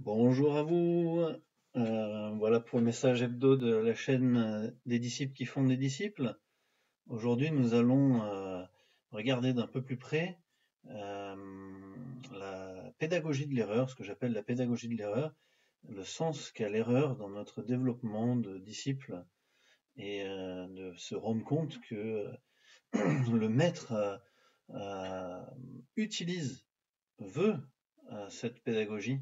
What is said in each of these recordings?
Bonjour à vous. Voilà pour le message hebdo de la chaîne des disciples qui font des disciples. Aujourd'hui, nous allons regarder d'un peu plus près euh, la pédagogie de l'erreur, ce que j'appelle la pédagogie de l'erreur, le sens qu'a l'erreur dans notre développement de disciples et de se rendre compte que le maître utilise, veut cette pédagogie,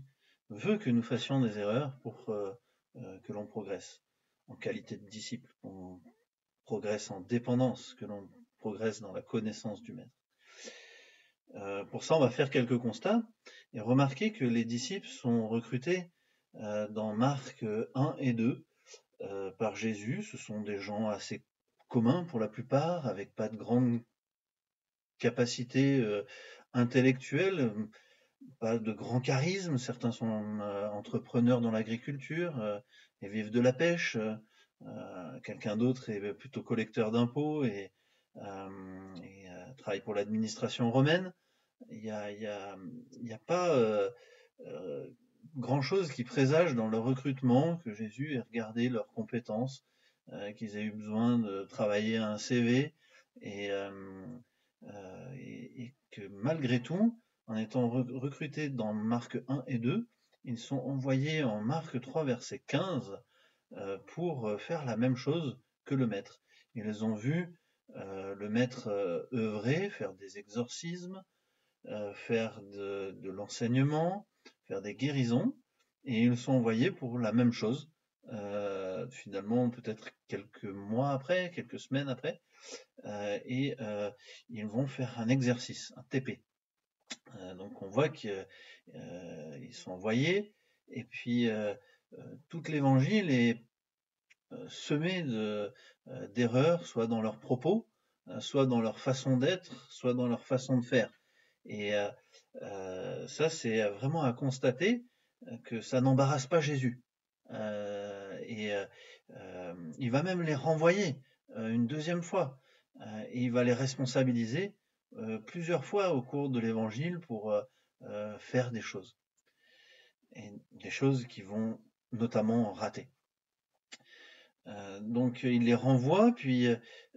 veut que nous fassions des erreurs pour que l'on progresse en qualité de disciple, qu'on progresse en dépendance, que l'on progresse dans la connaissance du maître. Pour ça, on va faire quelques constats et remarquer que les disciples sont recrutés dans Marc 1 et 2 par Jésus. Ce sont des gens assez communs pour la plupart, avec pas de grande capacité intellectuelle, pas de grand charisme. Certains sont entrepreneurs dans l'agriculture et vivent de la pêche. Quelqu'un d'autre est plutôt collecteur d'impôts et travaille pour l'administration romaine. Il y a pas grand-chose qui présage dans leur recrutement que Jésus ait regardé leurs compétences, qu'ils aient eu besoin de travailler un CV et, et que malgré tout, en étant recrutés dans Marc 1 et 2, ils sont envoyés en Marc 3, verset 15, pour faire la même chose que le maître. Ils les ont vus, le maître œuvrer, faire des exorcismes, faire de l'enseignement, faire des guérisons, et ils sont envoyés pour la même chose. Finalement, peut-être quelques mois après, quelques semaines après, et ils vont faire un exercice, un TP. Donc on voit qu'ils sont envoyés, et puis tout l'évangile est semé d'erreurs, soit dans leurs propos, soit dans leur façon d'être, soit dans leur façon de faire. Et ça, c'est vraiment à constater que ça n'embarrasse pas Jésus. Et il va même les renvoyer une deuxième fois. Et il va les responsabiliser plusieurs fois au cours de l'évangile pour faire des choses. Et des choses qui vont notamment rater. Donc il les renvoie, puis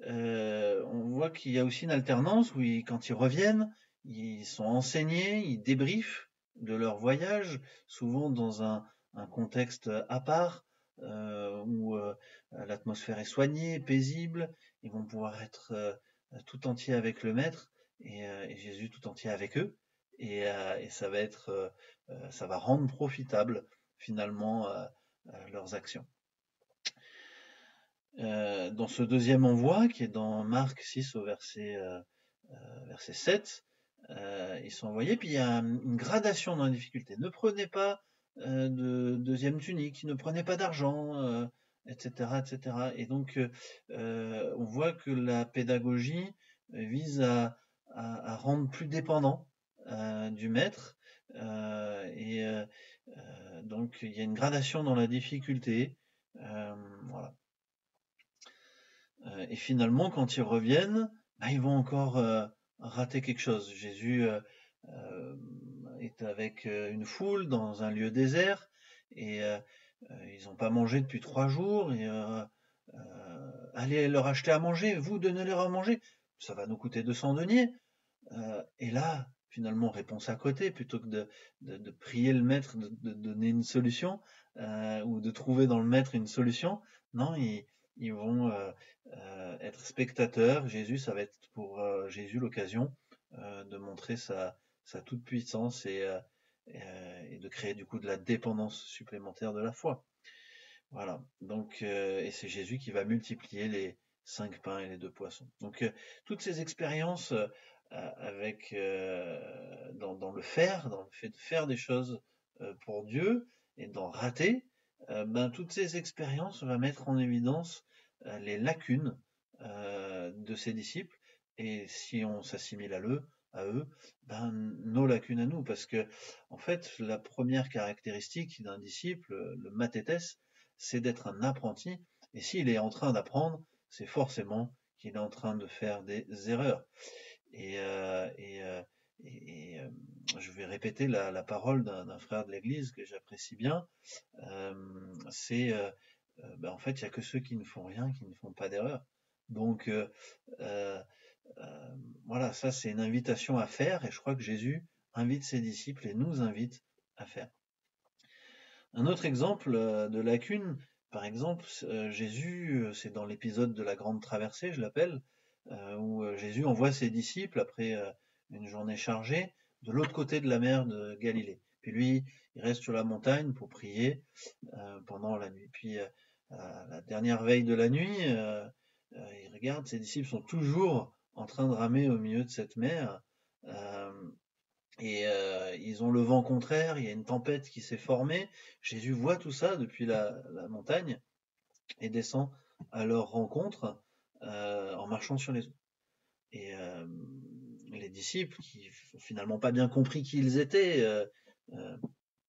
on voit qu'il y a aussi une alternance où quand ils reviennent, ils sont enseignés, ils débriefent de leur voyage, souvent dans un contexte à part, où l'atmosphère est soignée, paisible, ils vont pouvoir être tout entier avec le maître et Jésus tout entier avec eux, et ça va ça va rendre profitable finalement leurs actions. Dans ce deuxième envoi, qui est dans Marc 6 au verset 7, ils sont envoyés, puis il y a une gradation dans la difficulté. Ne prenez pas de deuxième tunique, ne prenez pas d'argent, etc., etc. Et donc, on voit que la pédagogie vise à rendre plus dépendant du maître. Donc, il y a une gradation dans la difficulté. Voilà. Et finalement, quand ils reviennent, ils vont encore rater quelque chose. Jésus est avec une foule dans un lieu désert et ils n'ont pas mangé depuis 3 jours. Et allez leur acheter à manger, vous donnez-leur à manger, ça va nous coûter 200 deniers. Et là, finalement, réponse à côté, plutôt que de prier le maître de donner une solution ou de trouver dans le maître une solution, non, ils vont être spectateurs. Jésus, ça va être pour Jésus l'occasion de montrer sa toute-puissance et de créer du coup de la dépendance supplémentaire de la foi. Voilà. Donc, et c'est Jésus qui va multiplier les 5 pains et les 2 poissons. Donc, toutes ces expériences avec dans le faire, dans le fait de faire des choses pour Dieu et d'en rater, toutes ces expériences vont mettre en évidence les lacunes de ses disciples. Et si on s'assimile à eux, nos lacunes à nous, parce que en fait, la première caractéristique d'un disciple, le mathétès, c'est d'être un apprenti. Et s'il est en train d'apprendre, c'est forcément qu'il est en train de faire des erreurs. Et je vais répéter la parole d'un frère de l'Église que j'apprécie bien. C'est en fait, il n'y a que ceux qui ne font rien qui ne font pas d'erreur. Donc voilà, ça c'est une invitation à faire, et je crois que Jésus invite ses disciples et nous invite à faire. Un autre exemple de lacune, par exemple, Jésus, c'est dans l'épisode de la grande traversée, je l'appelle, où Jésus envoie ses disciples après une journée chargée de l'autre côté de la mer de Galilée. Puis lui, il reste sur la montagne pour prier pendant la nuit. Puis à la dernière veille de la nuit, il regarde, ses disciples sont toujours en train de ramer au milieu de cette mer. Et ils ont le vent contraire, il y a une tempête qui s'est formée. Jésus voit tout ça depuis la montagne et descend à leur rencontre en marchant sur les eaux. Et les disciples, qui n'ont finalement pas bien compris qui ils étaient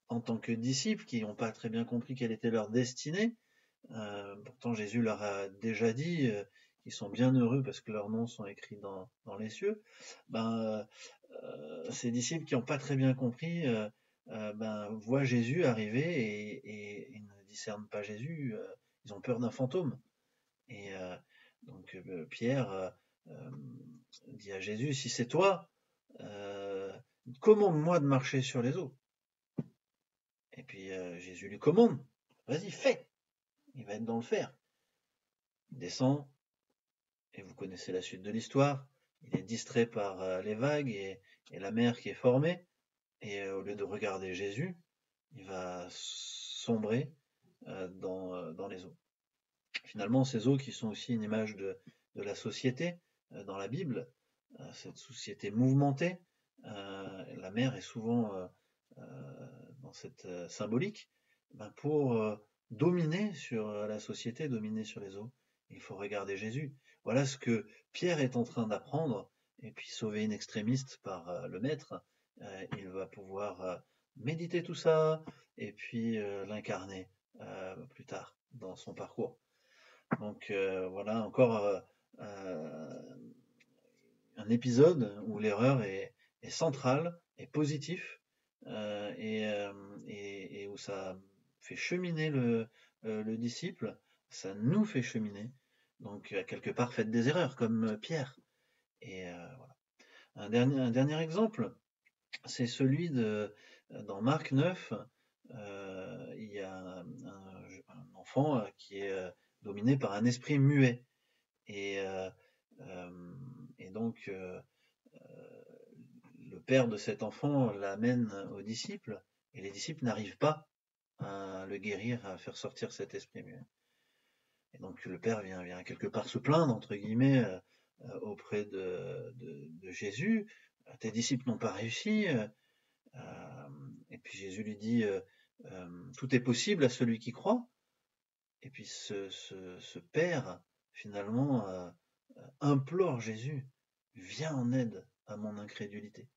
en tant que disciples, qui n'ont pas très bien compris quelle était leur destinée, pourtant Jésus leur a déjà dit qu'ils sont bien heureux parce que leurs noms sont écrits dans les cieux, ces disciples qui n'ont pas très bien compris voient Jésus arriver et ils ne discernent pas Jésus, ils ont peur d'un fantôme. Et donc Pierre dit à Jésus, si c'est toi, commande-moi de marcher sur les eaux. Et puis Jésus lui commande, vas-y, fais. Il va être dans le faire. Il descend, et vous connaissez la suite de l'histoire. Il est distrait par les vagues et la mer qui est formée. Et au lieu de regarder Jésus, il va sombrer dans les eaux. Finalement, ces eaux qui sont aussi une image de la société dans la Bible, cette société mouvementée, la mer est souvent dans cette symbolique, pour dominer sur la société, dominer sur les eaux, il faut regarder Jésus. Voilà ce que Pierre est en train d'apprendre, et puis sauvé in extremis par le maître, il va pouvoir méditer tout ça, et puis l'incarner plus tard dans son parcours. Donc voilà encore un épisode où l'erreur est centrale, est positif, et où ça fait cheminer le disciple, ça nous fait cheminer. Donc quelque part faites des erreurs comme Pierre. Et voilà. Un dernier exemple, c'est celui dans Marc 9, il y a un enfant qui est dominé par un esprit muet. Et donc le père de cet enfant l'amène aux disciples, et les disciples n'arrivent pas à le guérir, à faire sortir cet esprit muet. Et donc le père vient quelque part se plaindre, entre guillemets, auprès de Jésus. Tes disciples n'ont pas réussi. Et puis Jésus lui dit, tout est possible à celui qui croit. Et puis ce père, finalement, implore Jésus, viens en aide à mon incrédulité.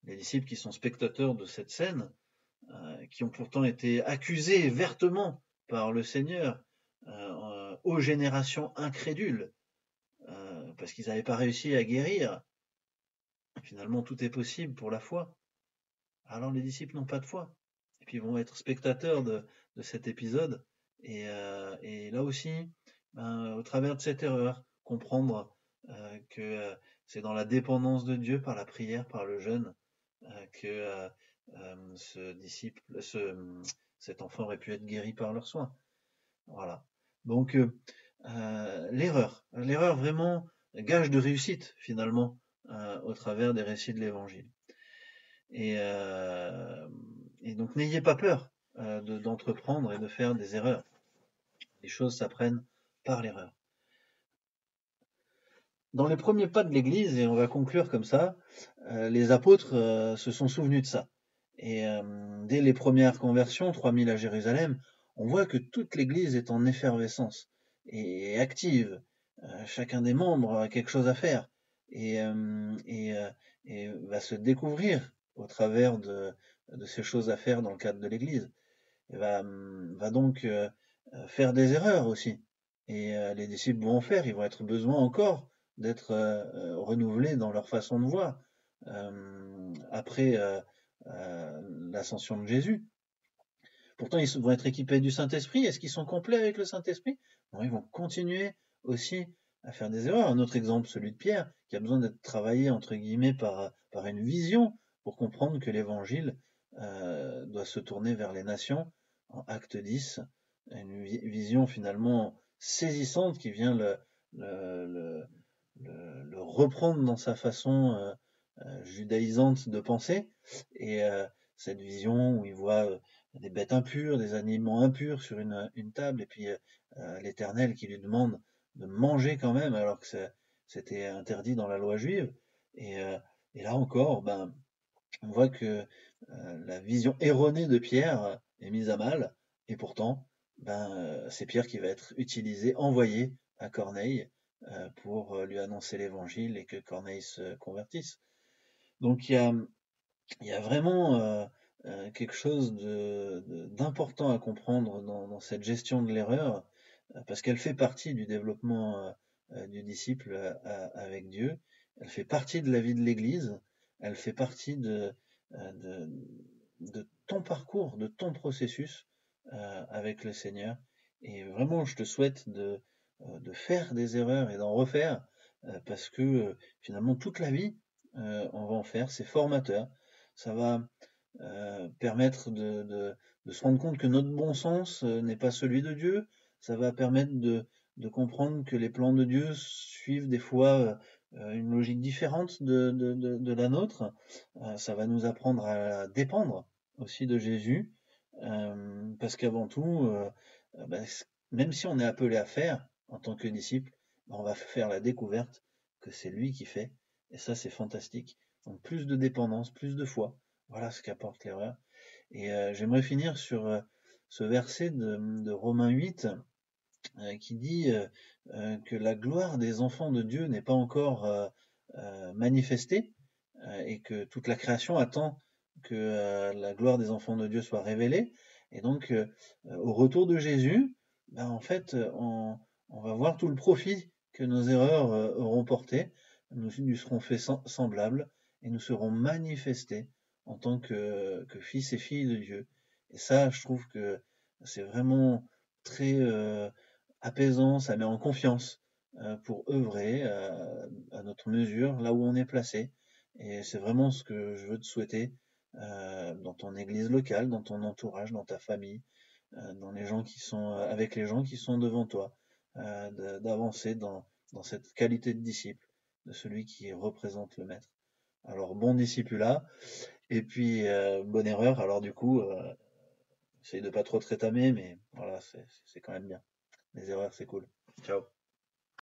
Les disciples qui sont spectateurs de cette scène, qui ont pourtant été accusés vertement par le Seigneur aux générations incrédules, parce qu'ils n'avaient pas réussi à guérir. Finalement, tout est possible pour la foi. Alors les disciples n'ont pas de foi. Et puis ils vont être spectateurs de cet épisode. Et là aussi, au travers de cette erreur, comprendre que c'est dans la dépendance de Dieu, par la prière, par le jeûne, que cet enfant aurait pu être guéri par leurs soins. Voilà. Donc l'erreur vraiment gage de réussite finalement au travers des récits de l'Évangile. Et donc n'ayez pas peur d'entreprendre et de faire des erreurs. Les choses s'apprennent par l'erreur. Dans les premiers pas de l'Église, et on va conclure comme ça, les apôtres se sont souvenus de ça. Et dès les premières conversions, 3000 à Jérusalem, on voit que toute l'Église est en effervescence et active. Chacun des membres a quelque chose à faire et va se découvrir au travers de ces choses à faire dans le cadre de l'Église. Et va donc faire des erreurs aussi. Et les disciples vont en faire, ils vont être besoin encore d'être renouvelés dans leur façon de voir, après l'ascension de Jésus. Pourtant, ils vont être équipés du Saint-Esprit. Est-ce qu'ils sont complets avec le Saint-Esprit? Non, ils vont continuer aussi à faire des erreurs. Un autre exemple, celui de Pierre, qui a besoin d'être travaillé, entre guillemets, par une vision pour comprendre que l'Évangile doit se tourner vers les nations. En Acte 10, une vision finalement saisissante qui vient le, le reprendre dans sa façon judaïsante de penser. Et cette vision où il voit des bêtes impures, des animaux impurs sur une table, et puis l'Éternel qui lui demande de manger quand même, alors que c'était interdit dans la loi juive. Et, euh, et là encore, ben, on voit que la vision erronée de Pierre est mise à mal, et pourtant, ben, c'est Pierre qui va être utilisé, envoyé à Corneille pour lui annoncer l'évangile et que Corneille se convertisse. Donc il y a vraiment quelque chose d'important à comprendre dans cette gestion de l'erreur, parce qu'elle fait partie du développement du disciple avec Dieu, elle fait partie de la vie de l'Église, elle fait partie de, de ton parcours, de ton processus avec le Seigneur. Et vraiment, je te souhaite de faire des erreurs et d'en refaire, parce que finalement, toute la vie, on va en faire, c'est formateur. Ça va permettre de se rendre compte que notre bon sens n'est pas celui de Dieu. Ça va permettre de comprendre que les plans de Dieu suivent des fois une logique différente de la nôtre. Ça va nous apprendre à dépendre aussi de Jésus, parce qu'avant tout, ben, même si on est appelé à faire en tant que disciple, ben, on va faire la découverte que c'est lui qui fait, et ça c'est fantastique. Donc plus de dépendance, plus de foi, voilà ce qu'apporte l'erreur. Et j'aimerais finir sur ce verset de Romains 8 qui dit que la gloire des enfants de Dieu n'est pas encore manifestée, et que toute la création attend que la gloire des enfants de Dieu soit révélée. Et donc, au retour de Jésus, ben, en fait, on va voir tout le profit que nos erreurs auront porté. Nous lui serons faits semblables et nous serons manifestés en tant que fils et filles de Dieu. Et ça, je trouve que c'est vraiment très apaisant, ça met en confiance pour œuvrer à notre mesure, là où on est placé. Et c'est vraiment ce que je veux te souhaiter dans ton église locale, dans ton entourage, dans ta famille, dans les gens qui sont avec les gens qui sont devant toi, d'avancer dans cette qualité de disciple, de celui qui représente le maître. Alors bon discipulat, et puis bonne erreur. Alors du coup, essaye de pas trop te rétamer, mais voilà, c'est quand même bien. Les erreurs, c'est cool. Ciao.